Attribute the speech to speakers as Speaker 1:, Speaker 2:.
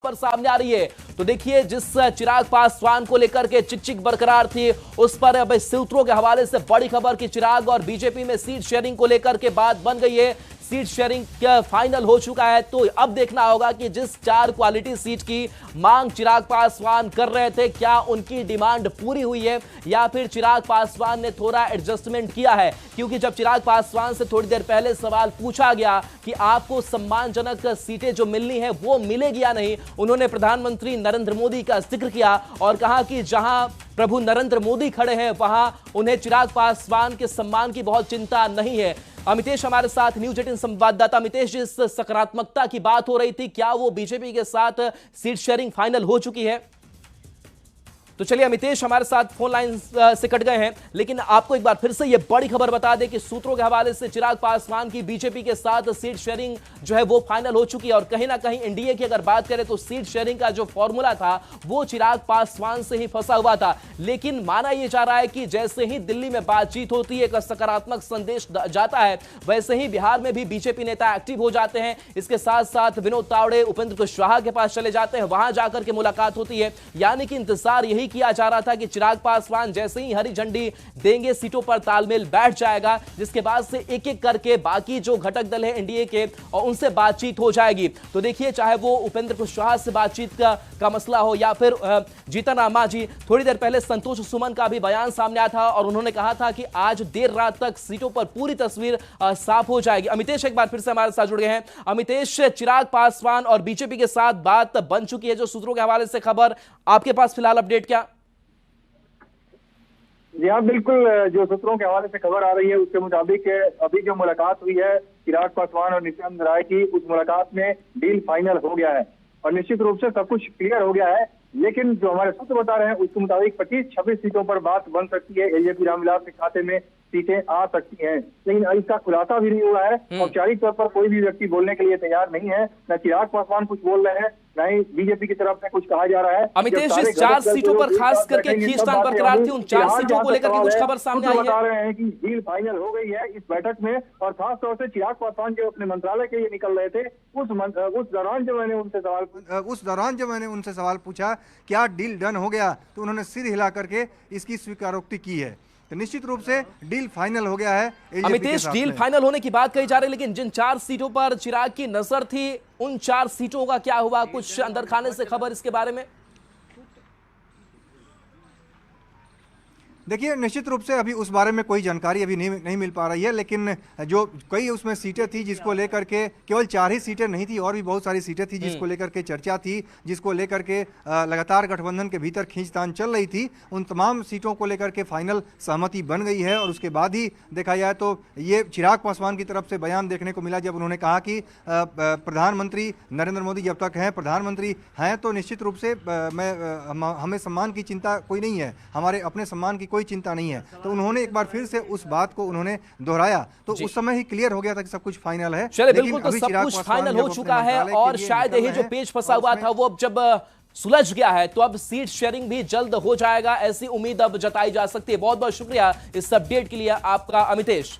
Speaker 1: पर सामने आ रही है। तो देखिए, जिस चिराग पासवान को लेकर के चिक बरकरार थी, उस पर अब सूत्रों के हवाले से बड़ी खबर कि चिराग और बीजेपी में सीट शेयरिंग को लेकर के बात बन गई है। सीट शेयरिंग क्या फाइनल हो चुका है। तो अब देखना होगा कि जिस 4 क्वालिटी सीट की मांग चिराग पासवान कर रहे थे, क्या उनकी डिमांड पूरी हुई है या फिर चिराग पासवान ने थोड़ा एडजस्टमेंट किया है। क्योंकि जब चिराग पासवान से थोड़ी देर पहले सवाल पूछा गया कि आपको सम्मानजनक सीटें जो मिलनी है वो मिलेगी या नहीं, उन्होंने प्रधानमंत्री नरेंद्र मोदी का जिक्र किया और कहा कि जहां प्रभु नरेंद्र मोदी खड़े हैं वहां उन्हें चिराग पासवान के सम्मान की बहुत चिंता नहीं है। अमितेश हमारे साथ, न्यूज 18 संवाददाता। अमितेश, जिस सकारात्मकता की बात हो रही थी, क्या वो बीजेपी के साथ सीट शेयरिंग फाइनल हो चुकी है? तो चलिए, अमितेश हमारे साथ फोन लाइन से कट गए हैं, लेकिन आपको एक बार फिर से ये बड़ी खबर बता दें कि सूत्रों के हवाले से चिराग पासवान की बीजेपी के साथ सीट शेयरिंग जो है वो फाइनल हो चुकी है। और कहीं ना कहीं एनडीए की अगर बात करें तो सीट शेयरिंग का जो फॉर्मूला था वो चिराग पासवान से ही फंसा हुआ था। लेकिन माना यह जा रहा है कि जैसे ही दिल्ली में बातचीत होती है, एक सकारात्मक संदेश जाता है, वैसे ही बिहार में भी बीजेपी नेता एक्टिव हो जाते हैं। इसके साथ साथ विनोद तावड़े उपेंद्र कुशवाहा के पास चले जाते हैं, वहां जाकर के मुलाकात होती है। यानी कि इंतजार यही किया जा रहा था कि चिराग पासवान जैसे ही हरी झंडी देंगे, सीटों पर तालमेल बैठ जाएगा, जिसके बाद से एक एक करके बाकी जो घटक दल है एनडीए के और उनसे बातचीत हो जाएगी। तो देखिए, चाहे वो उपेंद्र कुशवाहा से बातचीत का मसला हो या फिर जीतन राम मांझी, थोड़ी देर पहले संतोष सुमन का भी बयान सामने आया था और उन्होंने कहा था कि आज देर रात तक सीटों पर पूरी तस्वीर साफ हो जाएगी। अमितेश एक बार फिर से हमारे साथ जुड़ गए हैं। अमितेश, चिराग पासवान और बीजेपी के साथ बात बन चुकी है, जो सूत्रों के हवाले से खबर, आपके पास फिलहाल अपडेट क्या?
Speaker 2: जी हाँ, बिल्कुल। जो सूत्रों के हवाले से खबर आ रही है उसके मुताबिक अभी जो मुलाकात हुई है चिराग पासवान और नित्यानंद राय की, उस मुलाकात में डील फाइनल हो गया है और निश्चित रूप से सब कुछ क्लियर हो गया है। लेकिन जो हमारे सूत्र बता रहे हैं उसके मुताबिक 25-26 सीटों पर बात बन सकती है, एलजेपी रामविलास के खाते में सीटें आ सकती हैं, लेकिन इसका खुलासा भी नहीं हुआ है। औपचारिक तौर पर कोई भी व्यक्ति बोलने के लिए तैयार नहीं है, न चिराग पासवान कुछ बोल रहे हैं, न ही बीजेपी की तरफ से कुछ कहा जा रहा है।
Speaker 1: अमितेश, जिस 4 सीटों पर खास करके खींचतान बरकरार थी, उन 4 सीटों को लेकर के कुछ खबर सामने आई है।
Speaker 2: बता रहे हैं कि डील फाइनल हो गई है इस बैठक में, और खास तौर से चिराग पासवान जो अपने मंत्रालय के लिए निकल रहे थे, उस दौरान जब मैंने उनसे सवाल पूछा क्या डील डन हो गया, तो उन्होंने सिर हिला करके इसकी स्वीकारोक्ति की है। तो निश्चित रूप से डील फाइनल हो गया है।
Speaker 1: अमितेश, डील फाइनल होने की बात कही जा रही है, लेकिन जिन 4 सीटों पर चिराग की नजर थी, उन 4 सीटों का क्या हुआ? कुछ अंदर खाने से खबर इसके बारे में?
Speaker 3: देखिए, निश्चित रूप से अभी उस बारे में कोई जानकारी अभी नहीं मिल पा रही है, लेकिन जो कई उसमें सीटें थी जिसको लेकर के, केवल 4 ही सीटें नहीं थी, और भी बहुत सारी सीटें थी जिसको लेकर के चर्चा थी, जिसको लेकर के लगातार गठबंधन के भीतर खींचतान चल रही थी। उन तमाम सीटों को लेकर के फाइनल सहमति बन गई है। और उसके बाद ही देखा जाए तो ये चिराग पासवान की तरफ से बयान देखने को मिला, जब उन्होंने कहा कि प्रधानमंत्री नरेंद्र मोदी जब तक हैं, प्रधानमंत्री हैं, तो निश्चित रूप से हमें सम्मान की चिंता कोई नहीं है, हमारे अपने सम्मान की कोई चिंता नहीं है। तो उन्होंने एक बार फिर से उस बात को उन्होंने दोहराया, तो उस समय ही क्लियर हो गया था कि सब कुछ फाइनल है।
Speaker 1: चलिए, बिल्कुल, तो सब कुछ फाइनल हो चुका है और शायद यही जो पेच फंसा हुआ था वो अब जब सुलझ गया है, तो अब सीट शेयरिंग भी जल्द हो जाएगा, ऐसी उम्मीद अब जताई जा सकती है। बहुत बहुत शुक्रिया इस अपडेट के लिए आपका, अमितेश।